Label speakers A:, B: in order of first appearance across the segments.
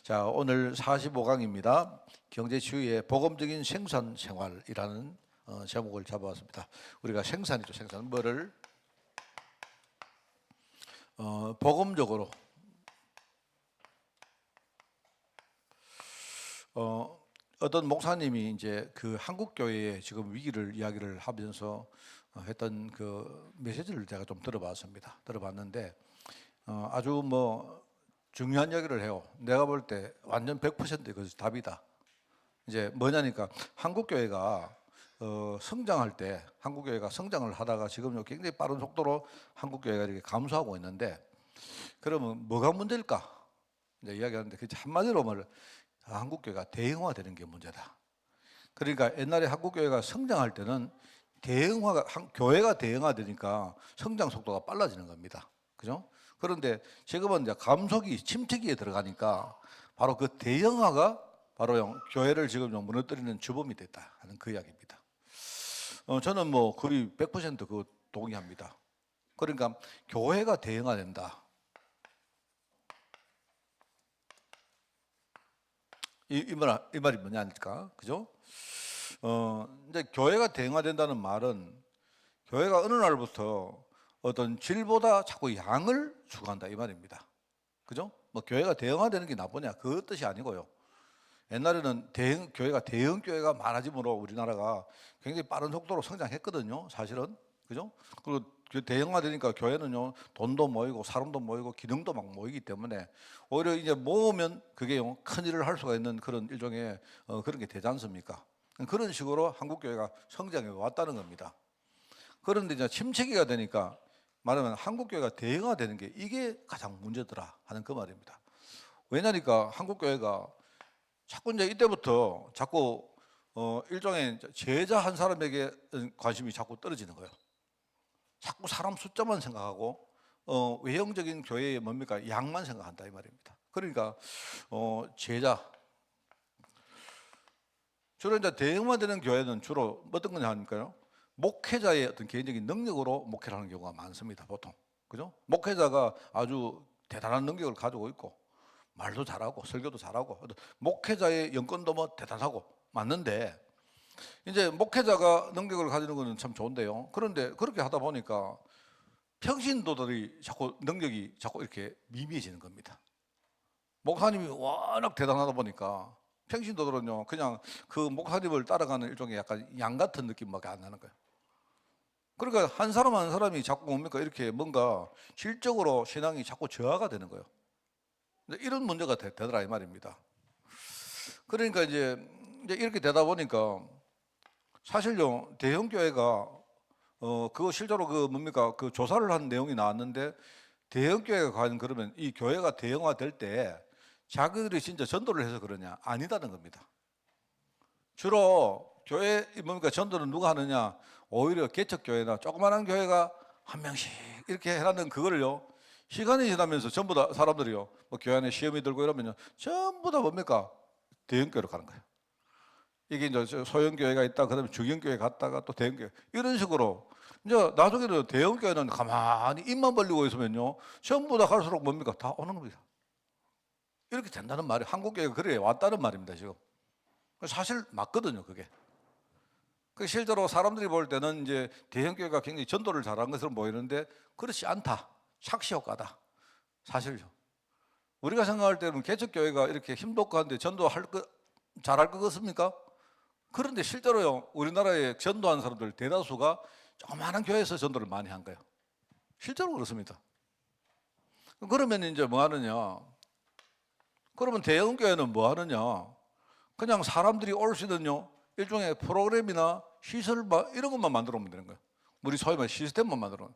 A: 자, 오늘 45강입니다. 경제치유의 복음적인 생산 생활이라는 제목을 잡아왔습니다. 우리가 생산이죠, 생산. 뭐를 복음적으로 어떤 목사님이 이제 그 한국 교회의 지금 위기를 이야기를 하면서 했던 그 메시지를 제가 좀 들어봤습니다. 들어봤는데 아주 중요한 얘기를 해요. 내가 볼 때 완전 100% 그것이 답이다. 이제 뭐냐니까 한국 교회가 성장할 때 한국 교회가 성장을 하다가 지금 굉장히 빠른 속도로 한국 교회가 이렇게 감소하고 있는데 그러면 뭐가 문제일까? 이제 이야기하는데 그 한마디로 말을 한국 교회가 대형화되는 게 문제다. 그러니까 옛날에 한국 교회가 성장할 때는 교회가 대형화되니까 성장 속도가 빨라지는 겁니다. 그죠? 그런데 지금은 이제 감속이 침체기에 들어가니까 바로 그 대형화가 바로 교회를 지금 무너뜨리는 주범이 됐다 하는 그 이야기입니다. 저는 거의 100% 그 동의합니다. 그러니까 교회가 대형화된다. 이 말이 뭐냐니까, 그죠? 이제 교회가 대형화된다는 말은 교회가 어느 날부터 어떤 질보다 자꾸 양을 추구한다 이 말입니다. 그죠? 교회가 대형화되는 게 나쁘냐 그 뜻이 아니고요. 옛날에는 교회가 대형 교회가 많아짐으로 우리나라가 굉장히 빠른 속도로 성장했거든요. 사실은. 그죠? 그리고 대형화되니까 교회는요, 돈도 모이고 사람도 모이고 기능도 막 모이기 때문에 오히려 이제 모으면 그게 큰 일을 할 수가 있는 그런 일종의 그런 게 되지 않습니까? 그런 식으로 한국 교회가 성장해 왔다는 겁니다. 그런데 이제 침체기가 되니까 말하면 한국 교회가 대형화되는 게 이게 가장 문제더라 하는 그 말입니다. 왜냐니까 한국 교회가 자꾸 이제 이때부터 자꾸 일종의 제자 한 사람에게 관심이 자꾸 떨어지는 거예요. 자꾸 사람 숫자만 생각하고 외형적인 교회의 뭡니까 양만 생각한다 이 말입니다. 그러니까 제자 주로 이제 대형화되는 교회는 주로 어떤 거냐 하니까요. 목회자의 어떤 개인적인 능력으로 목회를 하는 경우가 많습니다. 보통 그죠? 목회자가 아주 대단한 능력을 가지고 있고 말도 잘하고 설교도 잘하고 목회자의 연건도 대단하고 맞는데 이제 목회자가 능력을 가지는 것은 참 좋은데요. 그런데 그렇게 하다 보니까 평신도들이 자꾸 능력이 자꾸 이렇게 미미해지는 겁니다. 목사님이 워낙 대단하다 보니까 평신도들은요 그냥 그 목사님을 따라가는 일종의 약간 양 같은 느낌밖에 안 나는 거예요. 그러니까 한 사람 한 사람이 자꾸 뭡니까 이렇게 뭔가 실적으로 신앙이 자꾸 저하가 되는 거예요. 이런 문제가 되더라 이 말입니다. 그러니까 이제 이렇게 되다 보니까 사실요 대형 교회가 그거 실제로 그 뭡니까 그 조사를 한 내용이 나왔는데 대형 교회가 과연 그러면 이 교회가 대형화될 때 자기들이 진짜 전도를 해서 그러냐 아니다는 겁니다. 주로 교회 뭡니까 전도는 누가 하느냐 오히려 개척교회나 조그마한 교회가 한 명씩 이렇게 해놨는 그거를요 시간이 지나면서 전부 다 사람들이요 교회 안에 시험이 들고 이러면요 전부 다 뭡니까 대형교회로 가는 거예요. 이게 이제 소형교회가 있다 그러면 중형교회 갔다가 또 대형교회 이런 식으로 이제 나중에는 대형교회는 가만히 입만 벌리고 있으면요 전부 다 갈수록 뭡니까 다 오는 겁니다. 이렇게 된다는 말이 한국교회가 그래 왔다는 말입니다 지금. 사실 맞거든요 그게. 그 실제로 사람들이 볼 때는 이제 대형교회가 굉장히 전도를 잘한 것으로 보이는데 그렇지 않다. 착시효과다. 사실요. 우리가 생각할 때는 개척교회가 이렇게 힘독고 한데 잘할 것 같습니까? 그런데 실제로요, 우리나라에 전도한 사람들 대다수가 조그마한 교회에서 전도를 많이 한 거예요. 실제로 그렇습니다. 그러면 이제 뭐 하느냐? 그러면 대형교회는 뭐 하느냐? 그냥 사람들이 올 수 있는요, 일종의 프로그램이나 시설 이런 것만 만들어 오면 되는 거예요. 우리 소위 말 시스템만 만들어.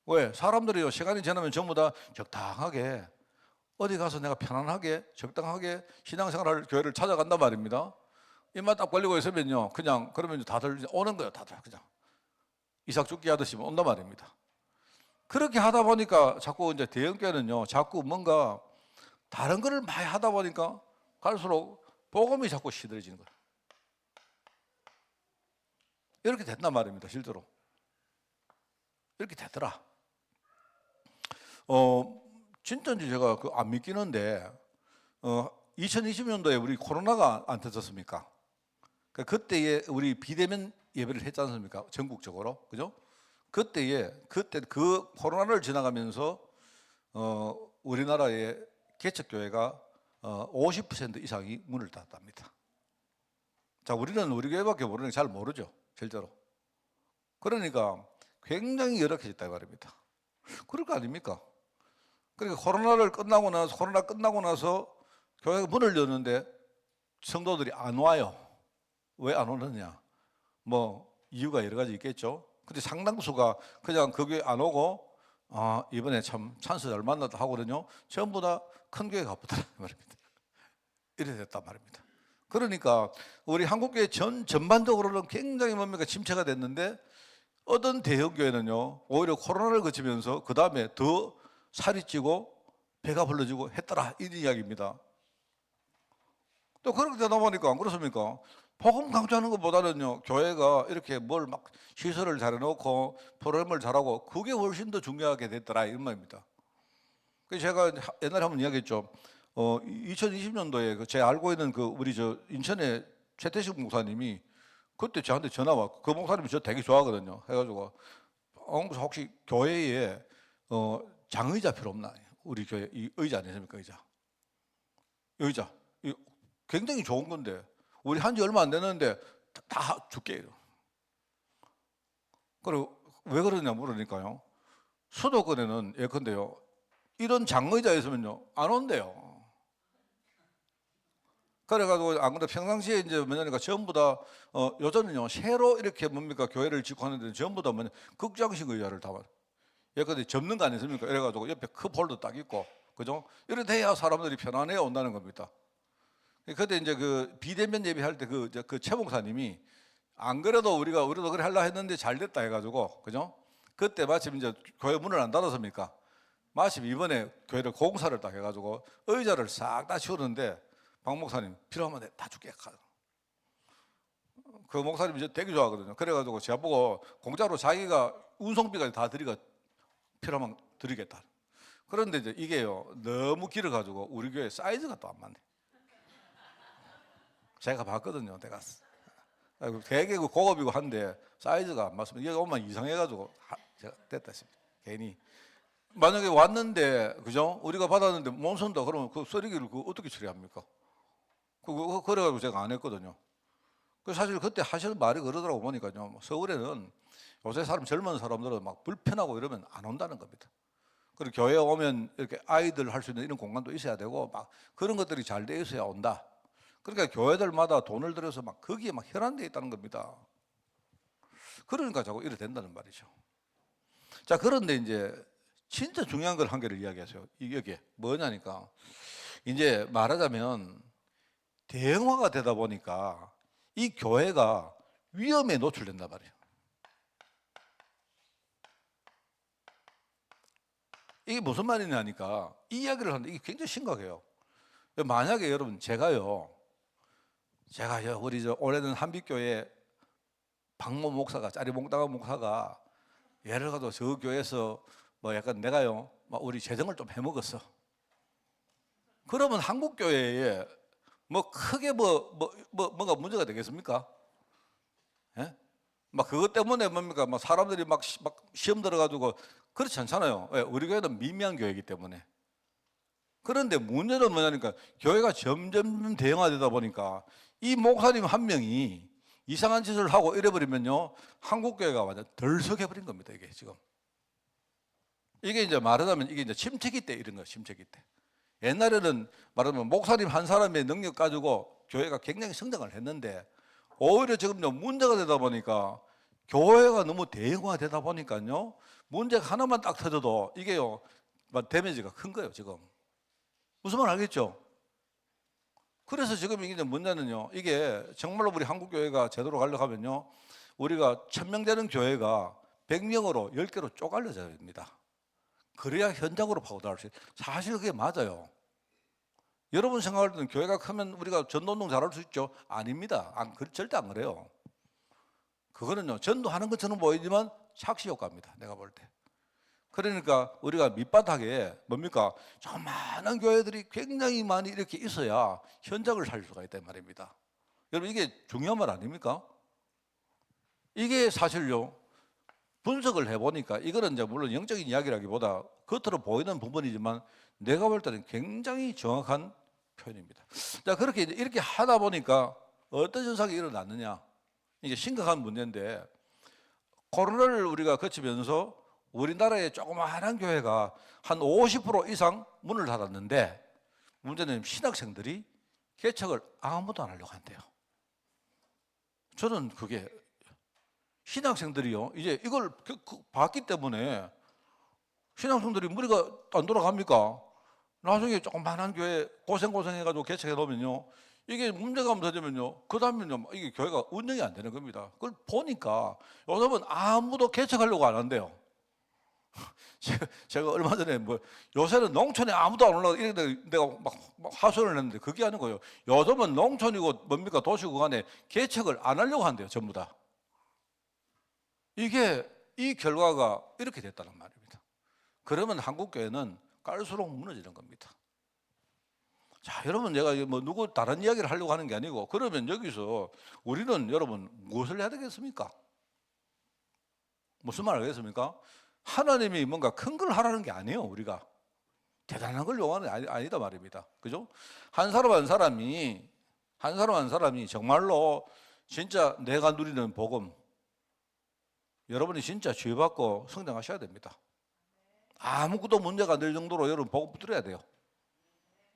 A: 왜? 사람들이요, 시간이 지나면 전부 다 적당하게 어디 가서 내가 편안하게 적당하게 신앙생활할 교회를 찾아간단 말입니다. 입만 딱 벌리고 있으면요, 그냥 그러면 다들 오는 거예요, 다들 그냥 이삭 죽기 하듯이 온단 말입니다. 그렇게 하다 보니까 자꾸 이제 대형교회는요, 자꾸 뭔가 다른 거를 많이 하다 보니까 갈수록 복음이 자꾸 시들해지는 거예요. 이렇게 된단 말입니다, 실제로. 이렇게 되더라. 진짜인지 제가 안 믿기는데, 2020년도에 우리 코로나가 안 터졌습니까? 그때에 우리 비대면 예배를 했지 않습니까? 전국적으로. 그죠? 그때 그 코로나를 지나가면서 우리나라의 개척교회가 50% 이상이 문을 닫았답니다. 자, 우리는 우리 교회밖에 모르는 게 잘 모르죠, 실제로. 그러니까 굉장히 열악해졌다 이 말입니다. 그럴 거 아닙니까? 그러니까 코로나 끝나고 나서 교회가 문을 여는데 성도들이 안 와요. 왜 안 오느냐? 뭐 이유가 여러 가지 있겠죠. 근데 상당수가 그냥 그 교회 안 오고 이번에 참 찬스 잘 만났다 하거든요. 전부 다 큰 교회 가보더라 말입니다. 이래 됐단 말입니다. 그러니까 우리 한국교회 전반적으로는 굉장히 뭡니까 침체가 됐는데 어떤 대형교회는요 오히려 코로나를 거치면서 그 다음에 더 살이 찌고 배가 불러지고 했더라 이런 이야기입니다. 또 그렇게 되다 보니까 안 그렇습니까? 복음 강조하는 것보다는요 교회가 이렇게 뭘 막 시설을 잘 해놓고 프로그램을 잘하고 그게 훨씬 더 중요하게 됐더라 이런 말입니다. 그래서 제가 옛날에 한번 이야기했죠. 2020년도에 제가 알고 있는 우리 인천의 최태식 목사님이 그때 저한테 전화 왔고 그 목사님이 저 되게 좋아하거든요. 해가지고 혹시 교회에 장의자 필요 없나? 우리 교회 이 의자 아니십니까 의자 굉장히 좋은 건데 우리 한지 얼마 안 됐는데 다 줄게요. 그리고 왜 그러냐 물으니까요. 수도권에는 예컨대요 이런 장의자 있으면요 안 온대요. 그래가지고 안 그래도 평상시에 이제 뭐냐니까 전부 다 요즘은요 새로 이렇게 뭡니까 교회를 짓고 하는데 전부 다 뭐냐 극장식 의자를 다 예컨대 접는 거 아니습니까? 이래가지고 옆에 컵홀더 딱 있고 그죠? 이래 돼야 사람들이 편안해 온다는 겁니다. 그때 이제 그 비대면 예배할 때 그 최 목사님이 안 그래도 우리도 그래 하려 했는데 잘 됐다 해가지고 그죠? 그때 마침 이제 교회 문을 안 닫았습니까? 마침 이번에 교회를 공사를 딱 해가지고 의자를 싹 다 치우는데 박 목사님 필요하면 다 줄게. 그 목사님이 저 되게 좋아하거든요. 그래가지고 제가 보고 공짜로 자기가 운송비까지 다 필요하면 드리겠다. 그런데 이제 이게요 너무 길어가지고 우리 교회 사이즈가 또 안 맞네. 제가 봤거든요. 내가 되게 고급이고 한데 사이즈가 안 맞습니다. 이게 오면 이상해가지고 제가 됐다 싶습니다. 괜히 만약에 왔는데 그죠? 우리가 받았는데 못 쓴다 그러면 그 쓰레기를 어떻게 처리합니까? 그래가지고 제가 안 했거든요. 사실 그때 하실 말이 그러더라고 보니까요. 서울에는 요새 젊은 사람들은 막 불편하고 이러면 안 온다는 겁니다. 그리고 교회에 오면 이렇게 아이들 할 수 있는 이런 공간도 있어야 되고 막 그런 것들이 잘 돼 있어야 온다. 그러니까 교회들마다 돈을 들여서 막 거기에 막 혈안되어 있다는 겁니다. 그러니까 자꾸 이래 된다는 말이죠. 자, 그런데 이제 진짜 중요한 걸 한 개를 이야기하세요. 이게 뭐냐니까 이제 말하자면 대형화가 되다 보니까 이 교회가 위험에 노출된단 말이에요. 이게 무슨 말이냐니까 이 이야기를 하는데 이게 굉장히 심각해요. 만약에 여러분 제가요 우리 올해는 한빛교회 박모 목사가 짜리몽땅한 목사가 예를 들어서 저 교회에서 뭐 약간 내가요 막 우리 재정을 좀 해먹었어. 그러면 한국 교회에 뭐 크게 뭔가 문제가 되겠습니까? 예? 막 그것 때문에 뭡니까? 막 사람들이 막 시험 들어가지고 그렇지 않잖아요. 왜? 우리 교회는 미미한 교회이기 때문에. 그런데 문제는 뭐냐니까 교회가 점점 대형화되다 보니까 이 목사님 한 명이 이상한 짓을 하고 이래버리면요 한국 교회가 완전 덜썩해버린 겁니다. 이게 지금 이게 이제 말하자면 이게 이제 침체기 때 이런 거예요. 침체기 때. 옛날에는 말하자면 목사님 한 사람의 능력 가지고 교회가 굉장히 성장을 했는데 오히려 지금 문제가 되다 보니까 교회가 너무 대형화되다 보니까요 문제가 하나만 딱 터져도 이게요 데미지가 큰 거예요. 지금 무슨 말 알겠죠? 그래서 지금 이게 문제는요 이게 정말로 우리 한국 교회가 제대로 가려고 하면요 우리가 1000명 되는 교회가 100명으로 10개로 쪼갈려져야 됩니다. 그래야 현장으로 파고들할 수 있어요. 사실 그게 맞아요. 여러분 생각할 때는 교회가 크면 우리가 전도운동 잘할 수 있죠? 아닙니다. 절대 안 그래요. 그거는요 전도하는 것처럼 보이지만 착시 효과입니다. 내가 볼 때. 그러니까 우리가 밑바닥에 뭡니까? 저 많은 교회들이 굉장히 많이 이렇게 있어야 현장을 살릴 수가 있단 말입니다. 여러분 이게 중요한 말 아닙니까? 이게 사실요. 분석을 해보니까 이거는 이제 물론 영적인 이야기라기보다 겉으로 보이는 부분이지만 내가 볼 때는 굉장히 정확한 표현입니다. 자, 그렇게 이렇게 하다 보니까 어떤 현상이 일어났느냐? 이게 심각한 문제인데 코로나를 우리가 거치면서 우리나라의 조그마한 교회가 한 50% 이상 문을 닫았는데 문제는 신학생들이 개척을 아무도 안 하려고 한대요. 저는 그게 신학생들이요 이제 이걸 봤기 때문에 신학생들이 머리가 안 돌아갑니까? 나중에 조그마한 교회 고생해가지고 개척해 놓으면요 이게 문제가 터지면요 그 다음에는요 이게 교회가 운영이 안 되는 겁니다. 그걸 보니까 요즘은 아무도 개척하려고 안 한대요. 제가 얼마 전에 뭐 요새는 농촌에 아무도 안 올라가 이렇게 내가 막 하소연을 했는데 그게 아닌 거예요. 요즘은 농촌이고 뭡니까 도시고 간에 개척을 안 하려고 한대요 전부 다. 이게 이 결과가 이렇게 됐다는 말입니다. 그러면 한국 교회는 깔수록 무너지는 겁니다. 자, 여러분 내가 뭐 누구 다른 이야기를 하려고 하는 게 아니고 그러면 여기서 우리는 여러분 무엇을 해야 되겠습니까? 무슨 말 하겠습니까? 하나님이 뭔가 큰 걸 하라는 게 아니에요. 우리가 대단한 걸 요구하는 게 아니다 말입니다. 그죠? 한 사람 한 사람이 정말로 진짜 내가 누리는 복음 여러분이 진짜 지혜받고 성장하셔야 됩니다. 아무것도 문제가 안 될 정도로 여러분 복음 들어야 돼요.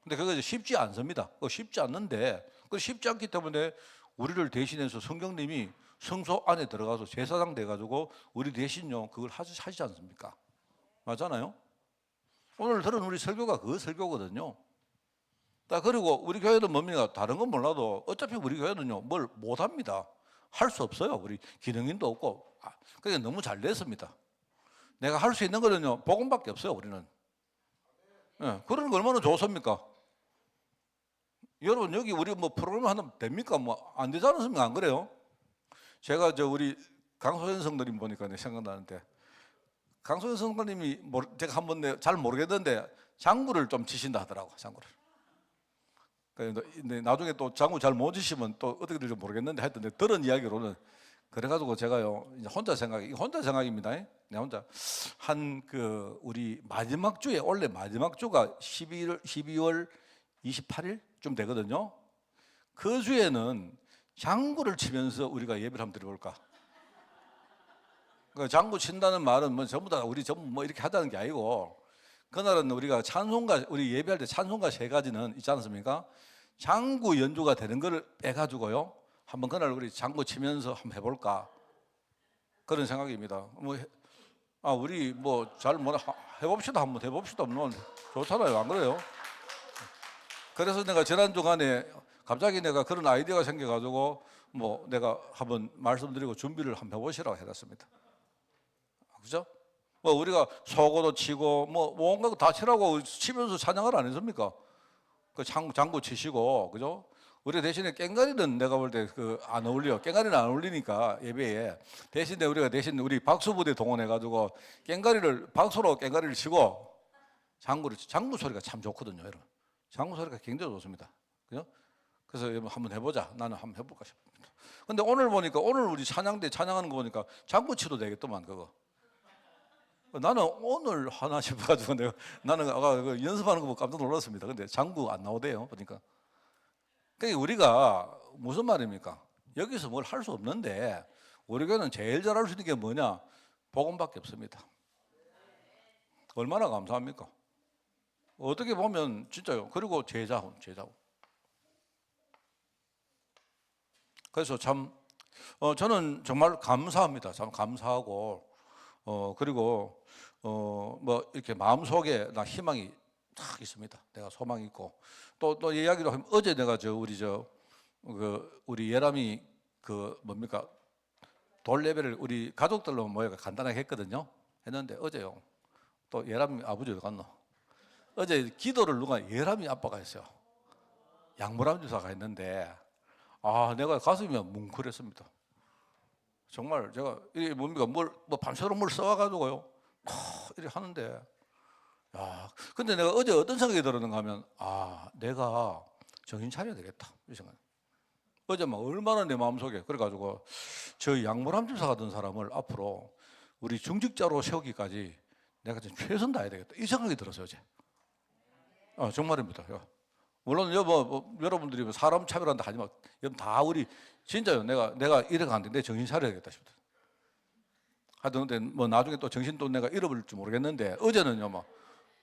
A: 근데 그거 쉽지 않습니다. 쉽지 않는데 그 쉽지 않기 때문에 우리를 대신해서 성경님이 성소 안에 들어가서 제사장 돼가지고 우리 대신요 그걸 하시지 않습니까? 맞잖아요. 오늘 들은 우리 설교가 그 설교거든요. 그리고 우리 교회는 뭡니까? 다른 건 몰라도 어차피 우리 교회는요 뭘 못합니다. 할 수 없어요. 우리 기능인도 없고 그게 너무 잘 됐습니다. 내가 할 수 있는 거는요 복음밖에 없어요. 우리는. 네, 그런 거 얼마나 좋습니까? 여러분 여기 우리 뭐 프로그램 하나 됩니까? 뭐 안 되지 않습니까? 안 그래요? 제가 우리 강소연 성도님 보니까 생각나는데 강소연 성도님이 제가 한번 잘 모르겠는데 장구를 좀 치신다 하더라고. 장구를. 근데 나중에 또 장구 잘 못 치시면 또 어떻게 될지 모르겠는데 하여튼 들은 이야기로는 그래가지고 제가요 이제 혼자 생각입니다. 내 혼자 한 우리 마지막 주에 원래 마지막 주가 12월 28일쯤 되거든요. 그 주에는 장구를 치면서 우리가 예배를 한번 드려볼까? 그 장구 친다는 말은 뭐 전부 다 우리 전부 뭐 이렇게 하자는 게 아니고 그날은 우리가 우리 예배할 때 찬송가 3가지는 있지 않습니까? 장구 연주가 되는 거를 빼가지고요. 한번 그날 우리 장구 치면서 한번 해볼까? 그런 생각입니다. 우리 잘 해봅시다. 한번 해봅시다. 뭐 좋잖아요. 안 그래요? 그래서 내가 지난 주간에 갑자기 내가 그런 아이디어가 생겨가지고 내가 한번 말씀드리고 준비를 한번 해보시라고 해놨습니다. 그죠? 우리가 소고도 치고 온갖 거 다 치라고 치면서 찬양을 안 했습니까? 그 장구 치시고 그죠? 우리 대신에 꽹과리는 내가 볼 때 안 어울려. 꽹과리는 안 어울리니까 예배에 대신에 우리가 우리 박수부대 동원해가지고 박수로 꽹과리를 치고 장구 소리가 참 좋거든요, 여러분. 장구 소리가 굉장히 좋습니다. 그죠? 그래서 한번 해보자. 나는 한번 해볼까 싶습니다. 근데 오늘 보니까 오늘 우리 찬양대 찬양하는 거 보니까 장구 치도 되겠더만 그거. 나는 오늘 하나 싶어가지고 나는 아까 연습하는 거 보고 깜짝 놀랐습니다. 근데 장구 안 나오대요 보니까. 그러니까 우리가 무슨 말입니까? 여기서 뭘 할 수 없는데 우리 교회는 제일 잘할 수 있는 게 뭐냐? 복음밖에 없습니다. 얼마나 감사합니까? 어떻게 보면 진짜요. 그리고 제자훈. 그래서 참 저는 정말 감사합니다. 참 감사하고 그리고 이렇게 마음속에 나 희망이 딱 있습니다. 내가 소망이 있고 또 이야기로 하면 어제 내가 우리 예람이 뭡니까 돌 예배를 우리 가족들로 모여가 간단하게 했거든요. 했는데 어제요. 또 예람이 아버지 어디 갔노? 어제 기도를 누가 예람이 아빠가 했어요. 양무람 주사가 했는데 내가 가슴이 뭉클했습니다. 정말 제가 이게 뭡니까 밤새도록 뭘 써와가지고요. 이렇게 하는데, 야, 근데 내가 어제 어떤 생각이 들었는가 하면, 내가 정신 차려야 되겠다, 이 생각. 어제 막 얼마나 내 마음속에, 그래가지고 저 양모람 집사 같은 사람을 앞으로 우리 중직자로 세우기까지 내가 좀 최선 다해야 되겠다, 이 생각이 들었어요 어제. 정말입니다. 물론 여러분들이 사람 차별한다 하지 마. 다 우리 진짜요. 내가 이래 가는데 내 정신 차려야겠다 싶다. 하여튼 근데 뭐 나중에 또 정신 또 내가 잃어버릴지 모르겠는데, 어제는요 막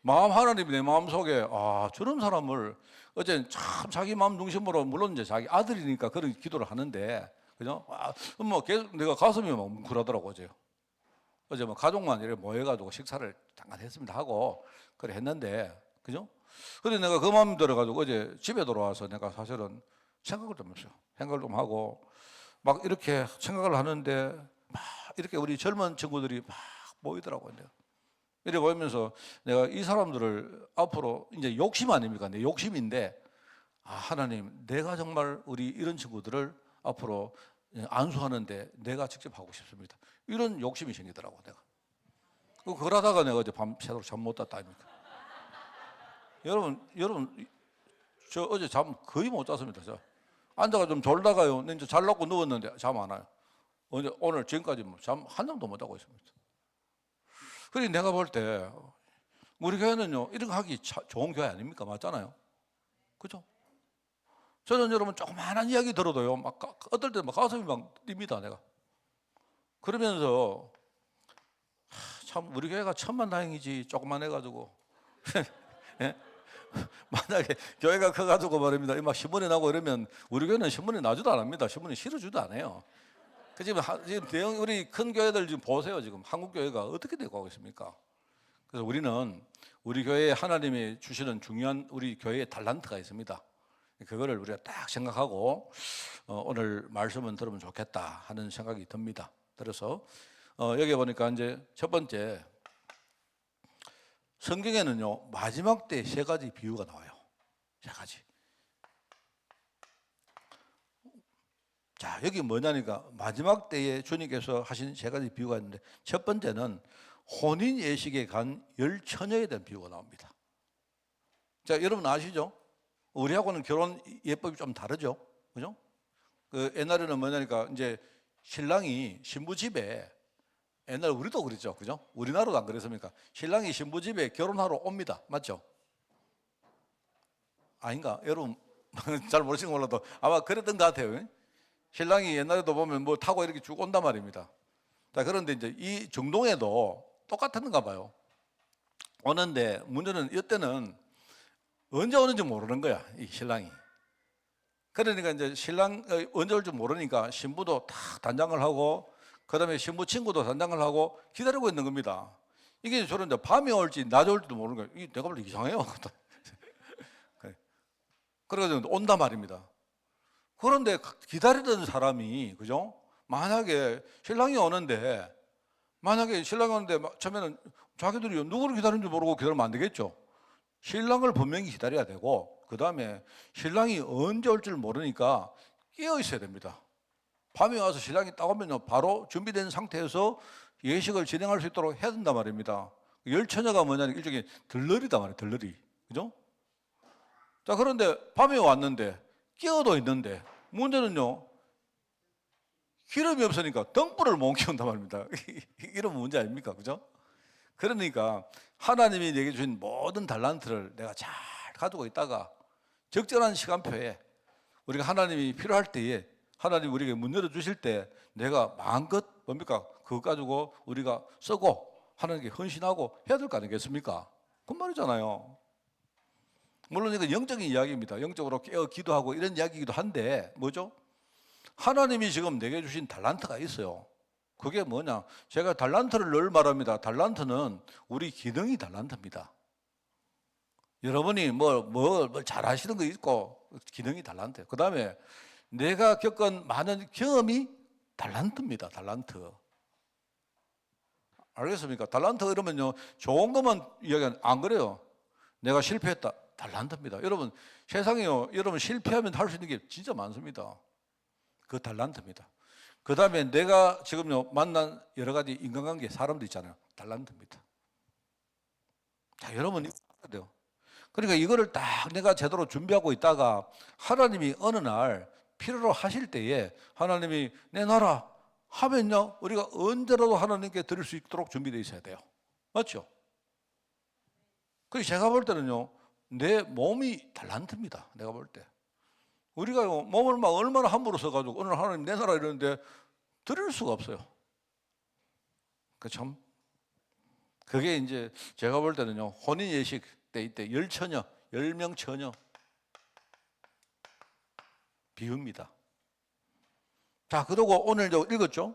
A: 마음 하나님이 내 마음 속에 저런 사람을, 어제는 참 자기 마음 중심으로, 물론 이제 자기 아들이니까 그런 기도를 하는데, 그죠? 뭐 계속 내가 가슴이 막 뭉클하더라고 어제. 어제 뭐 가족만 이렇게 모여가지고 식사를 잠깐 했습니다 하고 그래 했는데, 그죠? 근데 내가 그 마음이 들어가지고 어제 집에 돌아와서 내가 사실은 생각을 좀 했어요. 생각을 좀 하고 막 이렇게 생각을 하는데, 막 이렇게 우리 젊은 친구들이 막 모이더라고요. 이래 보면서 내가 이 사람들을 앞으로, 이제 욕심 아닙니까? 내 욕심인데, 하나님, 내가 정말 우리 이런 친구들을 앞으로 안수하는데 내가 직접 하고 싶습니다. 이런 욕심이 생기더라고 내가. 그러다가 내가 어제 밤새도록 잠 못 잤다 아닙니까? 여러분, 저 어제 잠 거의 못 잤습니다. 저 앉아가 좀 졸다가요, 이제 잘라고 누웠는데 잠 안 와요. 오늘 지금까지 잠 한 잠도 못 자고 있습니다. 그래 내가 볼 때 우리 교회는요, 이런 거 하기 좋은 교회 아닙니까? 맞잖아요. 그죠? 저는 여러분 조그마한 이야기 들어도요, 막 어떨 때 막 가슴이 막 뜁니다 내가. 그러면서 참 우리 교회가 천만다행이지, 조그만 해가지고. 예? 만약에 교회가 커가지고 말입니다, 막 신문에 나고 이러면, 우리 교회는 신문에 나지도 안 합니다. 신문에 실어주도 안 해요. 지금 대형 우리 큰 교회들 지금 보세요. 지금 한국 교회가 어떻게 되고 가고 있습니까? 그래서 우리는 우리 교회에 하나님이 주시는 중요한 우리 교회의 달란트가 있습니다. 그거를 우리가 딱 생각하고 오늘 말씀은 들으면 좋겠다 하는 생각이 듭니다. 그래서 여기 보니까 이제 첫 번째, 성경에는요 마지막 때 세 가지 비유가 나와요. 세 가지. 자, 여기 뭐냐니까, 마지막 때에 주님께서 하신 세 가지 비유가 있는데, 첫 번째는 혼인 예식에 간 열 처녀에 대한 비유가 나옵니다. 자, 여러분 아시죠? 우리하고는 결혼 예법이 좀 다르죠, 그죠? 그 옛날에는 뭐냐니까, 이제 신랑이 신부 집에, 옛날 우리도 그랬죠, 그죠? 우리나라도 안 그랬습니까? 신랑이 신부 집에 결혼하러 옵니다, 맞죠? 아닌가? 여러분 잘 모르시는 거 몰라도 아마 그랬던 것 같아요. 신랑이 옛날에도 보면 뭐 타고 이렇게 쭉 온단 말입니다. 자, 그런데 이제 이 중동에도 똑같았는가 봐요. 오는데 문제는 이때는 언제 오는지 모르는 거야, 이 신랑이. 그러니까 이제 신랑 언제 올지 모르니까 신부도 다 단장을 하고, 그다음에 신부 친구도 단장을 하고 기다리고 있는 겁니다. 이게 저런 이제 밤이 올지 낮에 올지도 모르는 거예요. 이게 내가 볼 때 이상해요. 그래가지고 온단 말입니다. 그런데 기다리던 사람이, 그죠? 만약에 신랑이 오는데 처음에는 자기들이 누구를 기다리는지 모르고 기다리면 안 되겠죠. 신랑을 분명히 기다려야 되고, 그 다음에 신랑이 언제 올 줄 모르니까 깨어 있어야 됩니다. 밤에 와서 신랑이 딱 오면 바로 준비된 상태에서 예식을 진행할 수 있도록 해야 된단 말입니다. 열 처녀가 뭐냐면 일종의 들러리다 말이에요, 들러리. 그죠? 자, 그런데 밤에 왔는데 깨어도 있는데, 문제는요, 기름이 없으니까 등불을 못 켜운단 말입니다. 이런 문제 아닙니까? 그죠? 그러니까 하나님이 내게 주신 모든 달란트를 내가 잘 가지고 있다가 적절한 시간표에 우리가 하나님이 필요할 때에 하나님 우리에게 문 열어주실 때 내가 마음껏 뭡니까? 그거 가지고 우리가 쓰고 하나님께 헌신하고 해야 될 거 아니겠습니까? 그 말이잖아요. 물론 이건 영적인 이야기입니다. 영적으로 깨어 기도하고 이런 이야기이기도 한데, 뭐죠? 하나님이 지금 내게 주신 달란트가 있어요. 그게 뭐냐? 제가 달란트를 늘 말합니다. 달란트는 우리 기능이 달란트입니다. 여러분이 뭘 잘하시는 거 있고 기능이 달란트예요. 그 다음에 내가 겪은 많은 경험이 달란트입니다. 달란트. 알겠습니까? 달란트 이러면요, 좋은 것만 이야기하는, 안 그래요. 내가 실패했다, 달란트입니다. 여러분, 세상에요, 여러분 실패하면 할 수 있는 게 진짜 많습니다. 그 달란트입니다. 그 다음에 내가 지금요 만난 여러 가지 인간관계, 사람도 있잖아요. 달란트입니다. 자, 여러분 이거 알아야 돼요. 그러니까 이거를 딱 내가 제대로 준비하고 있다가 하나님이 어느 날 필요로 하실 때에 하나님이 내놔라 하면요, 우리가 언제라도 하나님께 드릴 수 있도록 준비되어 있어야 돼요. 맞죠? 그래서 제가 볼 때는요, 내 몸이 달란트입니다. 내가 볼 때. 우리가 몸을 막 얼마나 함부로 써가지고 오늘 하나님 내놔라 이러는데 드릴 수가 없어요. 그 참, 그게 이제 제가 볼 때는요, 혼인 예식 때 이때 열처녀, 10명 처녀 비유입니다. 자, 그리고 오늘 읽었죠?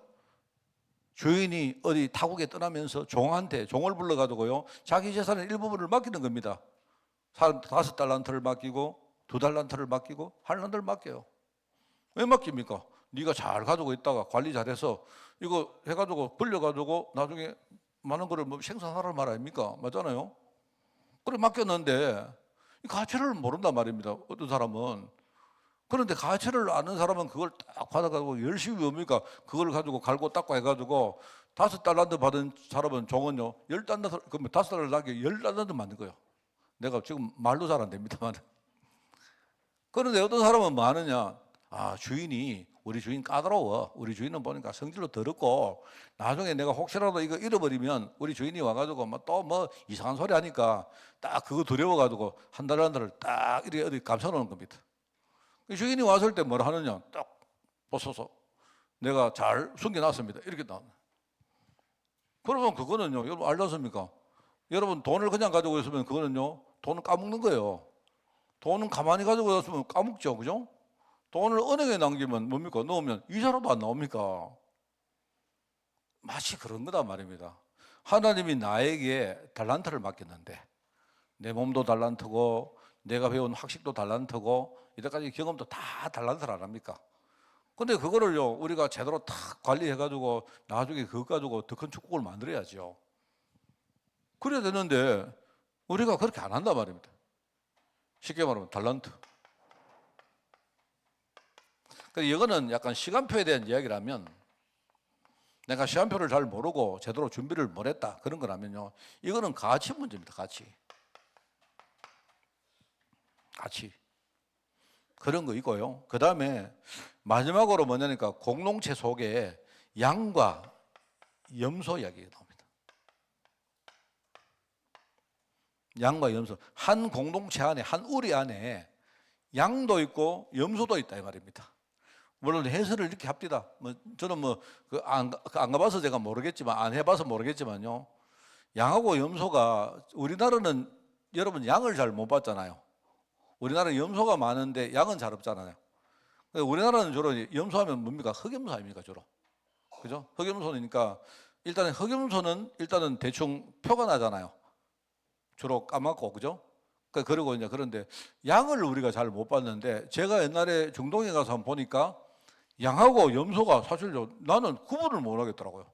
A: 주인이 어디 타국에 떠나면서 종한테 종을 불러가지고요, 자기 재산의 일부분을 맡기는 겁니다. 사람 5달란트를 맡기고 2달란트를 맡기고 1달란트를 맡겨요. 왜 맡깁니까? 네가 잘 가지고 있다가 관리 잘해서 이거 해가지고 불려가지고 나중에 많은 거를 뭐 생산하라는 말 아닙니까? 맞잖아요. 그래 맡겼는데 이 가치를 모른단 말입니다. 어떤 사람은. 그런데 가치를 아는 사람은 그걸 딱 받아가지고 열심히 뭡니까? 그걸 가지고 갈고 닦고 해가지고 5달란트 받은 사람은 종은요, 10달란트, 그럼 5달란트 나게 10달란트 만든 거예요. 내가 지금 말도 잘 안 됩니다만. 그런데 어떤 사람은 뭐 하느냐? 아, 주인이, 우리 주인 까다로워. 우리 주인은 보니까 성질도 더럽고, 나중에 내가 혹시라도 이거 잃어버리면 우리 주인이 와가지고 또 뭐 이상한 소리 하니까 딱 그거 두려워가지고 1달란트를 딱 이렇게 어디 감춰놓는 겁니다. 주인이 왔을 때 뭘 하느냐? 딱 벗어서 내가 잘 숨겨놨습니다. 이렇게 나오네. 그러면 그거는요, 여러분 알았습니까? 여러분 돈을 그냥 가지고 있으면 그거는요, 돈을 까먹는 거예요. 돈은 가만히 가지고 있으면 까먹죠, 그죠? 돈을 은행에 남기면 뭡니까? 넣으면 이자라도 안 나옵니까? 마치 그런 거다 말입니다. 하나님이 나에게 달란트를 맡겼는데 내 몸도 달란트고 내가 배운 학식도 달란트고 이때까지 경험도 다 달란트를 안 합니까? 근데 그거를요, 우리가 제대로 탁 관리해가지고 나중에 그것 가지고 더 큰 축복을 만들어야죠. 그래야 되는데 우리가 그렇게 안 한단 말입니다. 쉽게 말하면 달란트. 이거는 약간 시간표에 대한 이야기라면, 내가 시간표를 잘 모르고 제대로 준비를 못했다 그런 거라면요, 이거는 가치 문제입니다. 가치 그런 거 있고요. 그 다음에 마지막으로 뭐냐니까 공동체 속에 양과 염소 이야기가 나옵니다. 양과 염소, 한 공동체 안에, 한 우리 안에 양도 있고 염소도 있다 이 말입니다. 물론 해설을 이렇게 합니다. 뭐 저는 안 가봐서 제가 모르겠지만, 안 해봐서 모르겠지만요, 양하고 염소가, 우리나라는 여러분 양을 잘 못 봤잖아요. 우리나라는 염소가 많은데 양은 잘 없잖아요. 우리나라는 주로 염소하면 뭡니까? 흑염소 아닙니까 주로, 그죠? 흑염소니까 일단은 흑염소는 일단은 대충 표가 나잖아요. 주로 까맣고, 그죠? 그리고 이제 그런데 양을 우리가 잘 못 봤는데, 제가 옛날에 중동에 가서 한번 보니까 양하고 염소가 사실 나는 구분을 못 하겠더라고요.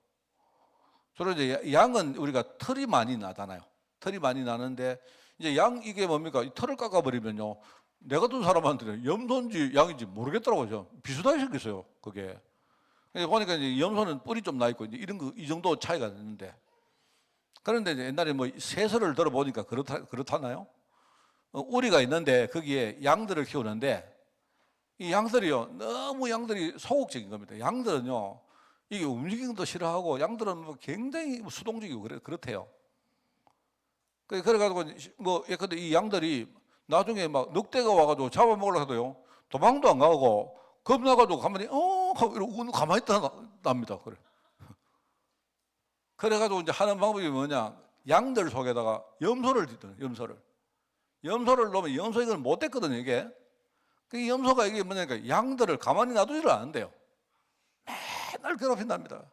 A: 주로 이제 양은 우리가 털이 많이 나잖아요. 털이 많이 나는데 이제 양 이게 뭡니까? 이 털을 깎아버리면요, 내가 둔 사람한테는 염소인지 양인지 모르겠더라고요. 비슷하게 생겼어요, 그게. 보니까 이제 염소는 뿔이 좀 나 있고 이제 이런 거 이 정도 차이가 있는데, 그런데 이제 옛날에 뭐 세설을 들어보니까 그렇다나요? 우리가 있는데 거기에 양들을 키우는데 이 양들이요, 너무 양들이 소극적인 겁니다. 양들은요, 이게 움직이는 것도 싫어하고, 양들은 뭐 굉장히 수동적이고 그렇대요. 그래가지고 근데 이 양들이 나중에 막 늑대가 와가지고 잡아먹으려고 해도요, 도망도 안 가고 겁나가지고 가만히 이러고 가만히 있다 납니다. 그래가지고 이제 하는 방법이 뭐냐? 양들 속에다가 염소를 짓든, 염소를 넣으면 염소 이걸 못 됐거든요, 이게. 그 염소가 이게 뭐냐니까 양들을 가만히 놔두지를 않는데요. 맨날 괴롭힌답니다.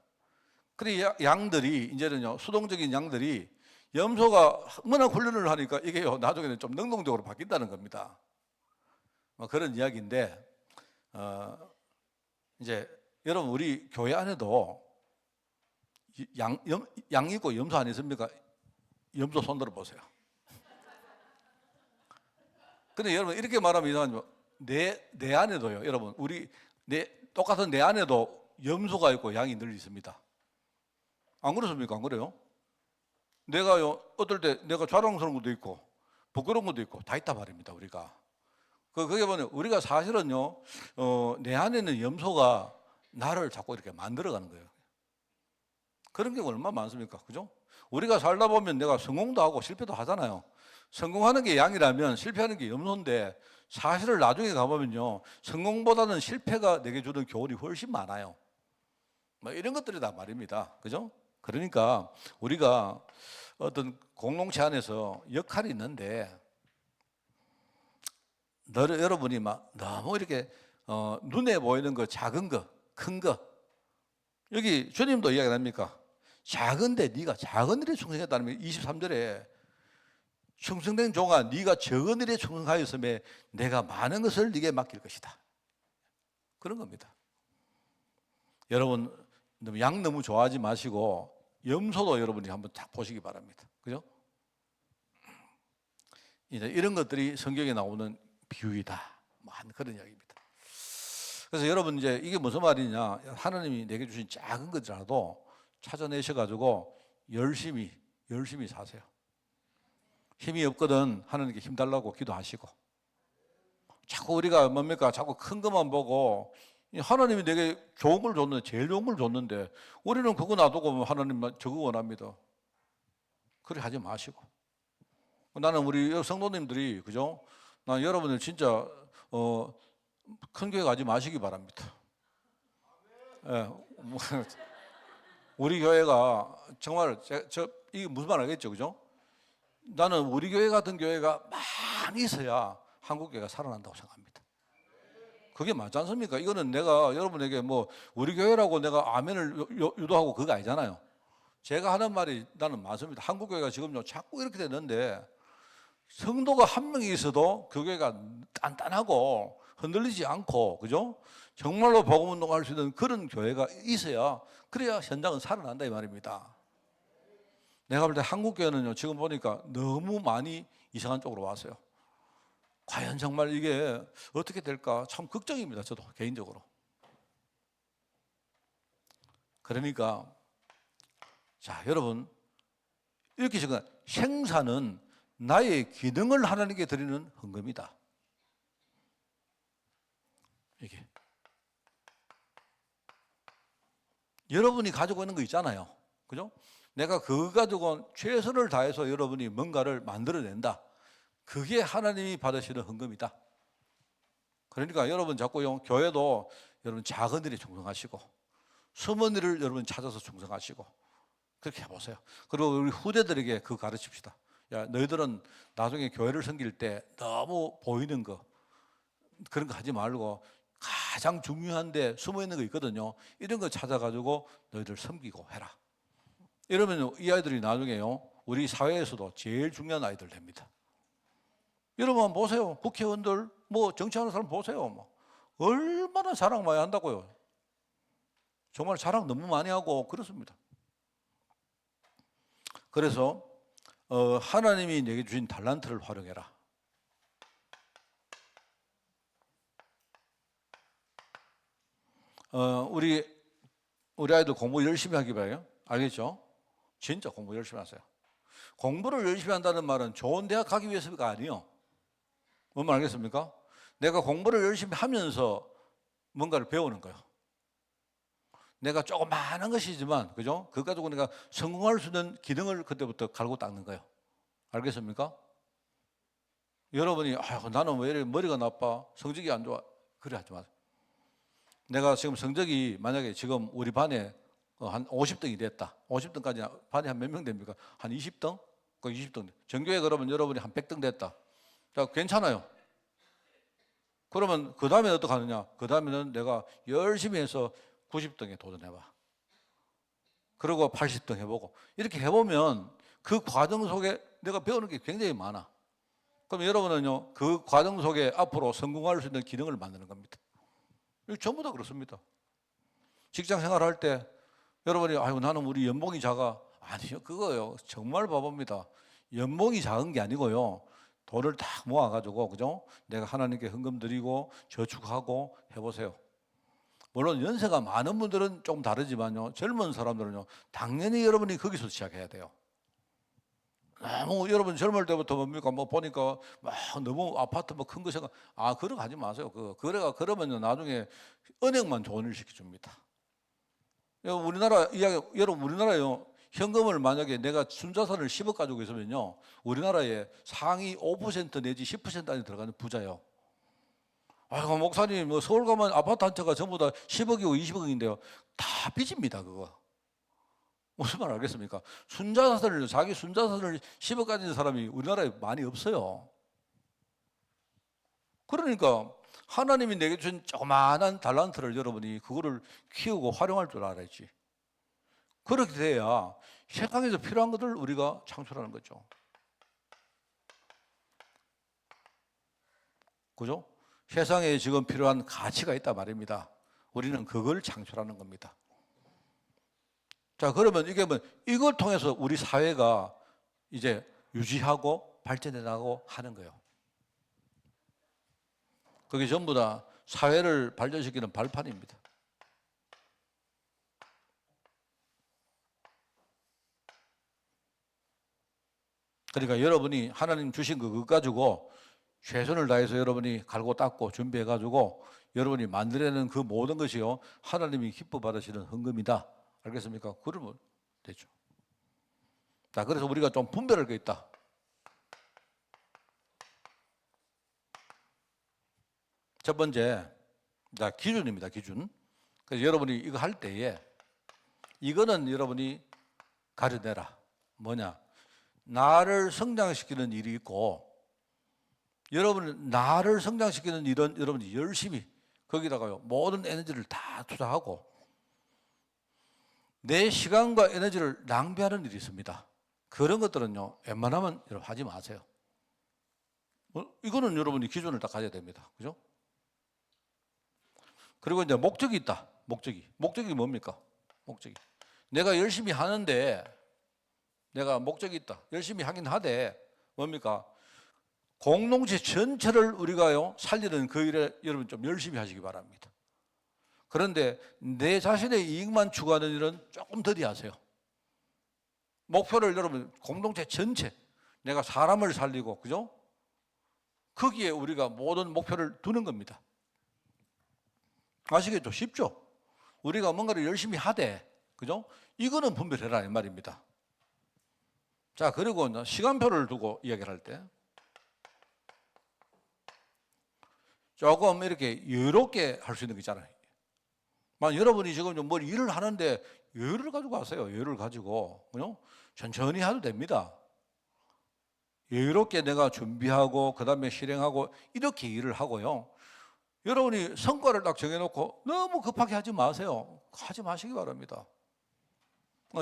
A: 그래 양들이 이제는요, 수동적인 양들이 염소가 얼마나 훈련을 하니까 이게요, 나중에는 좀 능동적으로 바뀐다는 겁니다. 뭐 그런 이야기인데, 이제 여러분 우리 교회 안에도 양 있고 염소 안 있습니까? 염소 손 들어 보세요. 근데 여러분 이렇게 말하면 이상하지만 내 안에도요, 여러분 똑같은 내 안에도 염소가 있고 양이 늘 있습니다. 안 그렇습니까? 안 그래요? 내가요, 어떨 때 내가 자랑스러운 것도 있고 부끄러운 것도 있고 다 있단 말입니다, 우리가. 그게 보면 우리가 사실은요, 내 안에 있는 염소가 나를 자꾸 이렇게 만들어가는 거예요. 그런 경우 얼마나 많습니까? 그죠? 우리가 살다 보면 내가 성공도 하고 실패도 하잖아요. 성공하는 게 양이라면 실패하는 게 염소인데, 사실을 나중에 가보면요, 성공보다는 실패가 내게 주는 교훈이 훨씬 많아요. 뭐 이런 것들이다 말입니다. 그죠? 그러니까 우리가 어떤 공동체 안에서 역할이 있는데, 여러분이 막 너무 이렇게 눈에 보이는 거, 작은 거, 큰 거, 여기 주님도 이야기를 합니까? 작은데 네가 작은 일에 충성했다는 23절에 충성된 종아, 네가 적은 일에 충성하였음에 내가 많은 것을 네게 맡길 것이다. 그런 겁니다. 여러분, 양 너무 좋아하지 마시고 염소도 여러분이 한번 딱 보시기 바랍니다. 그죠? 이제 이런 것들이 성경에 나오는 비유이다, 그런 이야기입니다. 그래서 여러분, 이제 이게 무슨 말이냐? 하나님이 내게 주신 작은 것이라도 찾아내셔가지고 열심히 사세요. 힘이 없거든 하나님께 힘 달라고 기도하시고, 자꾸 우리가 뭡니까? 자꾸 큰 것만 보고, 하나님이 내게 좋은 걸 줬는데, 제일 좋은 걸 줬는데 우리는 그거 놔두고 하나님만 저거 원합니다. 그래 하지 마시고. 나는 우리 성도님들이, 그죠? 난 여러분들 진짜 큰 교회 가지 마시기 바랍니다. 예, 우리 교회가 정말 이게 무슨 말 알겠죠, 그죠? 나는 우리 교회 같은 교회가 많이 있어야 한국 교회가 살아난다고 생각합니다. 그게 맞지 않습니까? 이거는 내가 여러분에게 뭐 우리 교회라고 내가 아멘을 유도하고 그거 아니잖아요. 제가 하는 말이 나는 맞습니다. 한국 교회가 지금요 자꾸 이렇게 되는데, 성도가 한 명이 있어도 그 교회가 단단하고 흔들리지 않고, 그죠? 정말로 복음 운동할 수 있는 그런 교회가 있어야, 그래야 현장은 살아난다 이 말입니다. 내가 볼 때 한국 교회는요 지금 보니까 너무 많이 이상한 쪽으로 왔어요. 과연 정말 이게 어떻게 될까 참 걱정입니다, 저도 개인적으로. 그러니까 자, 여러분, 이렇게 지금 생사는 나의 기능을 하나님께 드리는 헌금이다. 이게 여러분이 가지고 있는 거 있잖아요, 그죠? 내가 그거 가지고 최선을 다해서 여러분이 뭔가를 만들어낸다. 그게 하나님이 받으시는 헌금이다. 그러니까 여러분 자꾸요, 교회도 여러분 작은 일에 충성하시고 숨은 일을 여러분 찾아서 충성하시고 그렇게 해보세요. 그리고 우리 후대들에게 그거 가르칩시다. 야, 너희들은 나중에 교회를 섬길 때 너무 보이는 거, 그런 거 하지 말고 가장 중요한데 숨어 있는 거 있거든요. 이런 거 찾아가지고 너희들 섬기고 해라. 이러면 이 아이들이 나중에요, 우리 사회에서도 제일 중요한 아이들 됩니다. 여러분 한번 보세요. 국회의원들, 뭐 정치하는 사람 보세요. 뭐 얼마나 자랑 많이 한다고요. 정말 자랑 너무 많이 하고 그렇습니다. 그래서 하나님이 내게 주신 달란트를 활용해라. 우리 아이들 공부 열심히 하기 바래요. 알겠죠? 진짜 공부 열심히 하세요. 공부를 열심히 한다는 말은 좋은 대학 가기 위해서가 아니에요. 뭔 말 알겠습니까? 내가 공부를 열심히 하면서 뭔가를 배우는 거예요. 내가 조그마한 것이지만, 그죠? 그거 가지고 내가 성공할 수 있는 기능을 그때부터 갈고 닦는 거예요. 알겠습니까? 여러분이 나는 왜 이렇게 머리가 나빠? 성적이 안 좋아? 그래 하지 마세요. 내가 지금 성적이 만약에 지금 우리 반에 한 50등이 됐다. 50등까지 반에 한 몇 명 됩니까? 한 20등? 그 20등. 전교에 그러면 여러분이 한 100등 됐다. 자, 괜찮아요. 그러면 그 다음에 어떻게 하느냐? 그 다음에는 내가 열심히 해서 90등에 도전해봐. 그리고 80등 해보고. 이렇게 해보면 그 과정 속에 내가 배우는 게 굉장히 많아. 그럼 여러분은요, 그 과정 속에 앞으로 성공할 수 있는 기능을 만드는 겁니다. 전부 다 그렇습니다. 직장 생활할 때 여러분이 나는 우리 연봉이 작아. 아니요, 그거요. 정말 바보입니다. 연봉이 작은 게 아니고요. 돈을 다 모아가지고, 그죠? 내가 하나님께 헌금 드리고 저축하고 해보세요. 물론 연세가 많은 분들은 좀 다르지만요. 젊은 사람들은요, 당연히 여러분이 거기서 시작해야 돼요. 너무 여러분 젊을 때부터 뭡니까? 뭐 보니까 막 너무 아파트 뭐 큰 거 생각, 그런 거 하지 마세요. 그러면요 나중에 은행만 좋은 일 시켜줍니다. 우리나라 이야기, 여러분 우리나라요 현금을 만약에 내가 순자산을 10억 가지고 있으면요 우리나라에 상위 5% 내지 10% 안에 들어가는 부자예요. 아이고 목사님 뭐 서울 가면 아파트 한 채가 전부 다 10억이고 20억인데요 다 빚입니다 그거. 무슨 말 알겠습니까? 자기 순자산을 10억 가진 사람이 우리나라에 많이 없어요. 그러니까 하나님이 내게 주신 조그마한 달란트를 여러분이 그거를 키우고 활용할 줄 알아야지. 그렇게 돼야 세상에서 필요한 것을 우리가 창출하는 거죠. 그죠? 세상에 지금 필요한 가치가 있단 말입니다. 우리는 그걸 창출하는 겁니다. 자, 그러면 이걸 통해서 우리 사회가 이제 유지하고 발전해 나가고 하는 거예요. 그게 전부 다 사회를 발전시키는 발판입니다. 그러니까 여러분이 하나님 주신 그거 가지고 최선을 다해서 여러분이 갈고 닦고 준비해 가지고 여러분이 만들어내는 그 모든 것이요 하나님이 기뻐 받으시는 헌금이다. 알겠습니까? 그러면 되죠. 자, 그래서 우리가 좀 분별할 게 있다. 첫 번째, 자, 기준입니다. 기준. 그래서 여러분이 이거 할 때에 이거는 여러분이 가려내라. 뭐냐? 나를 성장시키는 일이 있고 여러분 나를 성장시키는 일은 여러분이 열심히 거기다가요 모든 에너지를 다 투자하고 내 시간과 에너지를 낭비하는 일이 있습니다. 그런 것들은요 웬만하면 여러분 하지 마세요. 이거는 여러분이 기준을 딱 가져야 됩니다. 그죠? 그리고 이제 목적이 있다. 목적이 뭡니까? 목적이 내가 열심히 하는데 내가 목적이 있다. 열심히 하긴 하되 뭡니까? 공동체 전체를 우리가요 살리는 그 일에 여러분 좀 열심히 하시기 바랍니다. 그런데 내 자신의 이익만 추구하는 일은 조금 더디 하세요. 목표를 여러분 공동체 전체 내가 사람을 살리고 그죠? 거기에 우리가 모든 목표를 두는 겁니다. 아시겠죠? 쉽죠? 우리가 뭔가를 열심히 하되 그죠? 이거는 분별해라 이 말입니다. 자, 그리고 시간표를 두고 이야기를 할 때 조금 이렇게 여유롭게 할 수 있는 게 있잖아요. 여러분이 지금 뭘 일을 하는데 여유를 가지고 하세요. 여유를 가지고 그죠? 천천히 해도 됩니다. 여유롭게 내가 준비하고 그 다음에 실행하고 이렇게 일을 하고요. 여러분이 성과를 딱 정해놓고 너무 급하게 하지 마세요. 하지 마시기 바랍니다.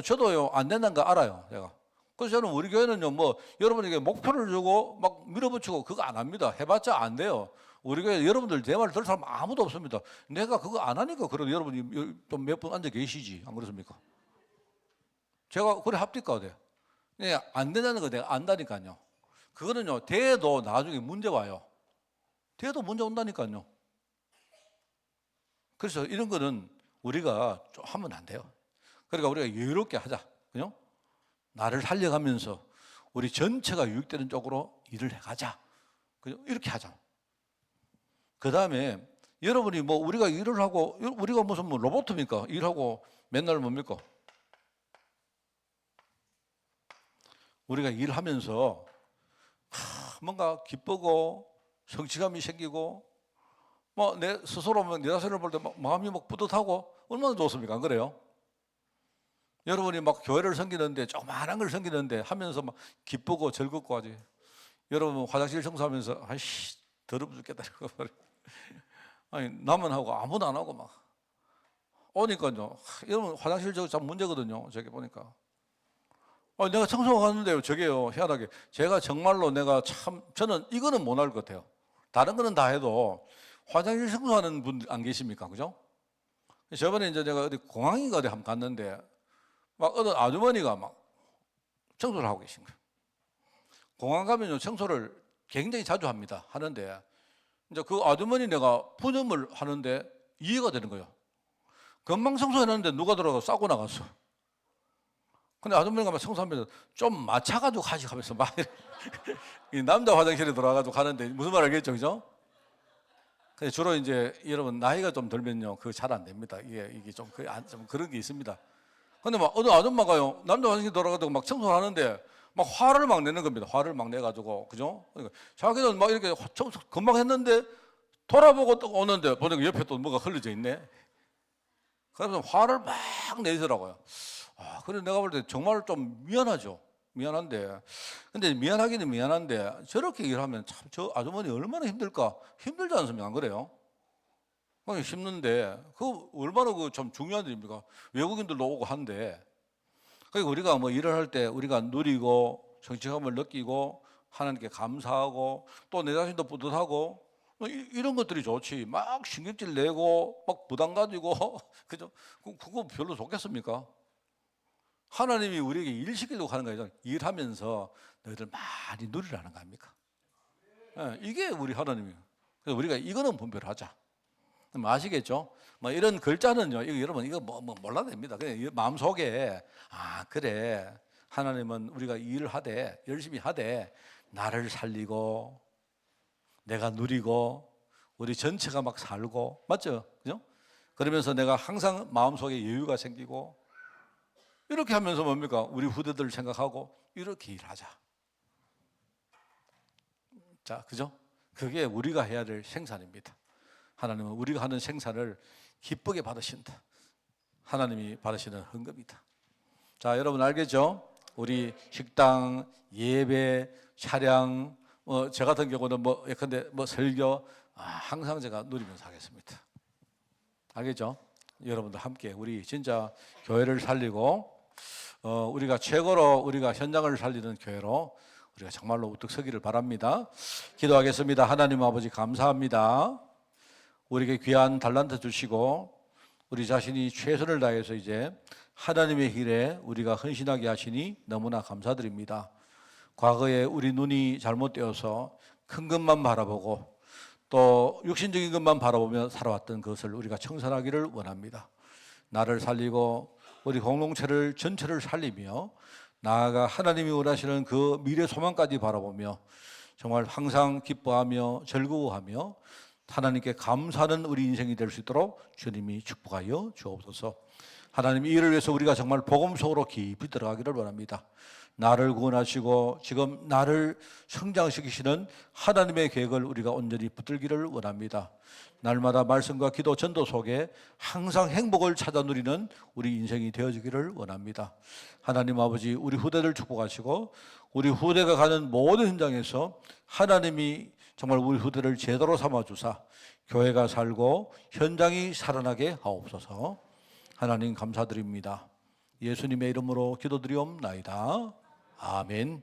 A: 저도요 안 된다는 거 알아요. 제가. 그래서 저는 우리 교회는요 여러분에게 목표를 주고 막 밀어붙이고 그거 안 합니다. 해봤자 안 돼요. 우리 교회 여러분들 내 말 들을 사람 아무도 없습니다. 내가 그거 안 하니까 그래도 여러분이 좀 몇 분 앉아 계시지 안 그렇습니까? 제가 그래 합니까? 네, 안 된다는 거 내가 안다니까요. 그거는요 돼도 나중에 문제 와요. 돼도 문제 온다니까요. 그래서 이런 거는 우리가 좀 하면 안 돼요. 그러니까 우리가 여유롭게 하자. 그죠? 나를 살려가면서 우리 전체가 유익되는 쪽으로 일을 해가자. 그죠? 이렇게 하자. 그 다음에 여러분이 우리가 일을 하고 우리가 무슨 로봇입니까? 일하고 맨날 뭡니까? 우리가 일하면서 뭔가 기쁘고 성취감이 생기고 내 스스로 내 자신을 볼 때 마음이 뿌듯하고 얼마나 좋습니까? 안 그래요? 여러분이 교회를 섬기는데 조그마한 걸 섬기는데 하면서 기쁘고 즐겁고 하지. 여러분 화장실 청소하면서 아이씨 더러워 죽겠다 이러고 아니 나만 하고 아무도 안 하고 오니까요. 여러분 화장실 저거 참 문제거든요. 저기 보니까 내가 청소하고 갔는데요. 저게요 희한하게 제가 정말로 저는 이거는 못 할 것 같아요. 다른 거는 다 해도 화장실 청소하는 분 안 계십니까? 그죠? 저번에 이제 내가 어디 공항인가 어디 한번 갔는데 어떤 아주머니가 청소를 하고 계신 거예요. 공항 가면요 청소를 굉장히 자주 합니다. 하는데 이제 그 아주머니 내가 푸념을 하는데 이해가 되는 거예요. 금방 청소해놨는데 누가 들어가서 싸고 나갔어. 근데 아주머니가 막 청소하면서 좀 맞춰가지고 하시면서 막 이 남자 화장실에 들어가가지고 가는데 무슨 말 알겠죠, 그죠? 근데 주로 이제 여러분 나이가 좀 들면요, 그거 잘 안 됩니다. 이게 좀, 좀 그런 게 있습니다. 근데 막 어느 아줌마가요, 남자 화장실 들어가가지고 막 청소를 하는데 막 화를 막 내는 겁니다. 화를 막 내가지고, 그죠? 그러니까 자기는 막 이렇게 청소 금방 했는데 돌아보고 또 오는데 보니까 옆에 또 뭐가 흘러져 있네. 그래서 화를 막 내더라고요. 아, 그래 내가 볼 때 정말 좀 미안하죠. 미안한데, 근데 미안하기는 미안한데 저렇게 일하면 참 저 아주머니 얼마나 힘들까? 힘들지 않습니까? 안 그래요? 힘든데 그 얼마나 그 참 중요한 일입니까? 외국인들도 오고 한데, 그러니까 우리가 뭐 일을 할 때 우리가 누리고 성취감을 느끼고 하나님께 감사하고 또 내 자신도 뿌듯하고 뭐 이런 것들이 좋지. 막 신경질 내고 막 부담 가지고 그죠? 그거 별로 좋겠습니까? 하나님이 우리에게 일 시키려고 하는 거예요. 일하면서 너희들 많이 누리라는 거 아닙니까? 예, 이게 우리 하나님이에요. 그래서 우리가 이거는 분별하자. 아시겠죠? 뭐 이런 글자는요, 이거 여러분 이거 뭐 몰라도 됩니다. 그냥 마음속에 아 그래, 하나님은 우리가 일을 하되 열심히 하되 나를 살리고 내가 누리고 우리 전체가 막 살고, 맞죠? 그죠? 그러면서 내가 항상 마음속에 여유가 생기고 이렇게 하면서 뭡니까? 우리 후대들을 생각하고 이렇게 일하자. 자, 그죠? 그게 우리가 해야 될 생산입니다. 하나님은 우리가 하는 생산을 기쁘게 받으신다. 하나님이 받으시는 헌금이다. 자, 여러분 알겠죠? 우리 식당, 예배, 차량, 저 같은 경우는 뭐 예컨대 뭐 설교, 항상 제가 누리면서 하겠습니다. 알겠죠? 여러분들 함께 우리 진짜 교회를 살리고 우리가 최고로 우리가 현장을 살리는 교회로 우리가 정말로 우뚝 서기를 바랍니다. 기도하겠습니다. 하나님 아버지 감사합니다. 우리에게 귀한 달란트 주시고 우리 자신이 최선을 다해서 이제 하나님의 길에 우리가 헌신하게 하시니 너무나 감사드립니다. 과거에 우리 눈이 잘못되어서 큰 것만 바라보고 또 육신적인 것만 바라보며 살아왔던 것을 우리가 청산하기를 원합니다. 나를 살리고 우리 공동체를 전체를 살리며 나아가 하나님이 원하시는 그 미래 소망까지 바라보며 정말 항상 기뻐하며 즐거워하며 하나님께 감사하는 우리 인생이 될 수 있도록 주님이 축복하여 주옵소서. 하나님, 이 일을 위해서 우리가 정말 복음 속으로 깊이 들어가기를 원합니다. 나를 구원하시고 지금 나를 성장시키시는 하나님의 계획을 우리가 온전히 붙들기를 원합니다. 날마다 말씀과 기도 전도 속에 항상 행복을 찾아 누리는 우리 인생이 되어지기를 원합니다. 하나님 아버지, 우리 후대들 축복하시고 우리 후대가 가는 모든 현장에서 하나님이 정말 우리 후대를 제대로 삼아주사 교회가 살고 현장이 살아나게 하옵소서. 하나님 감사드립니다. 예수님의 이름으로 기도드리옵나이다. 아멘.